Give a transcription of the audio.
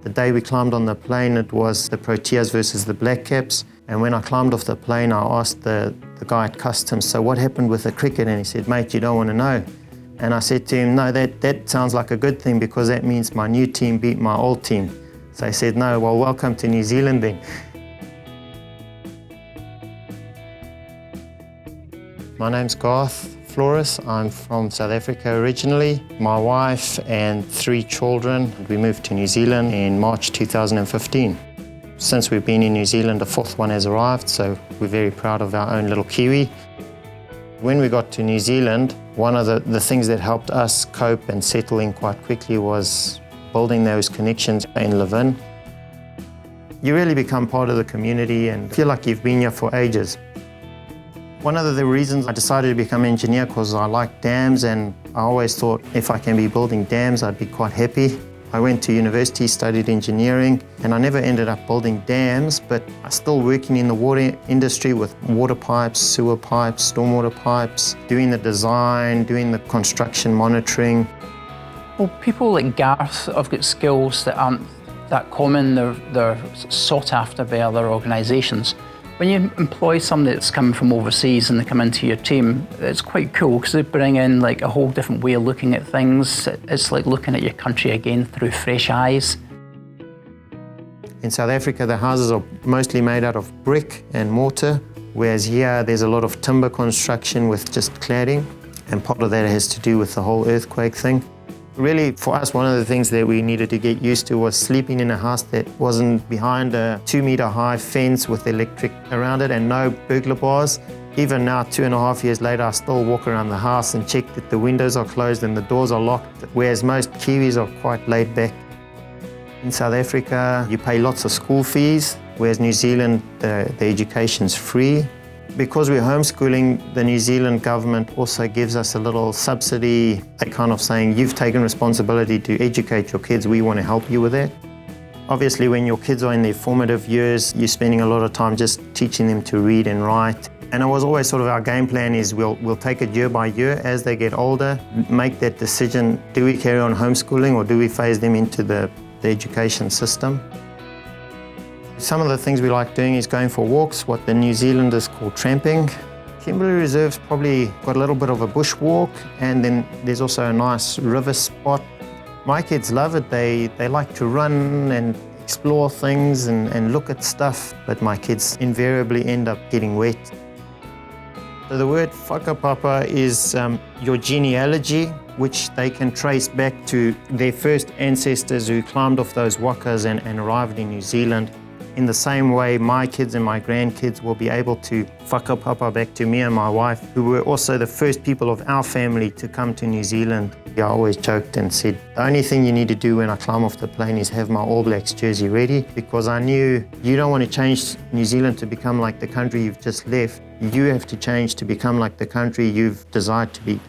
The day we climbed on the plane, it was the Proteas versus the Black Caps. And when I climbed off the plane, I asked the guy at customs, so what happened with the cricket? And he said, mate, you don't want to know. And I said to him, no, that sounds like a good thing because that means my new team beat my old team. So he said, no, well, welcome to New Zealand then. My name's Garth Flores. I'm from South Africa originally. My wife and 3 children. We moved to New Zealand in March 2015. Since we've been in New Zealand, the 4th one has arrived, so we're very proud of our own little Kiwi. When we got to New Zealand, one of the things that helped us cope and settle in quite quickly was building those connections in Levin. You really become part of the community and feel like you've been here for ages. One of the reasons I decided to become an engineer because I like dams, and I always thought if I can be building dams, I'd be quite happy. I went to university, studied engineering, and I never ended up building dams, but I'm still working in the water industry with water pipes, sewer pipes, stormwater pipes, doing the design, doing the construction monitoring. Well, people like Garth have got skills that aren't that common. They're sought after by other organisations. When you employ somebody that's coming from overseas and they come into your team, it's quite cool because they bring in like a whole different way of looking at things. It's like looking at your country again through fresh eyes. In South Africa, the houses are mostly made out of brick and mortar, whereas here there's a lot of timber construction with just cladding, and part of that has to do with the whole earthquake thing. Really, for us, one of the things that we needed to get used to was sleeping in a house that wasn't behind a 2-metre high fence with electric around it and no burglar bars. Even now, 2.5 years later, I still walk around the house and check that the windows are closed and the doors are locked, whereas most Kiwis are quite laid back. In South Africa, you pay lots of school fees, whereas New Zealand, the education's free. Because we're homeschooling, the New Zealand government also gives us a little subsidy. They're kind of saying, you've taken responsibility to educate your kids, we want to help you with that. Obviously, when your kids are in their formative years, you're spending a lot of time just teaching them to read and write. And it was always sort of our game plan is we'll take it year by year as they get older, make that decision, do we carry on homeschooling or do we phase them into the education system? Some of the things we like doing is going for walks, what the New Zealanders call tramping. Kimberley Reserve's probably got a little bit of a bushwalk, and then there's also a nice river spot. My kids love it. They like to run and explore things and look at stuff, but my kids invariably end up getting wet. So the word whakapapa is your genealogy, which they can trace back to their first ancestors who climbed off those wakas and arrived in New Zealand. In the same way, my kids and my grandkids will be able to whakapapa back to me and my wife, who were also the first people of our family to come to New Zealand. I always joked and said, the only thing you need to do when I climb off the plane is have my All Blacks jersey ready, because I knew you don't want to change New Zealand to become like the country you've just left. You have to change to become like the country you've desired to be.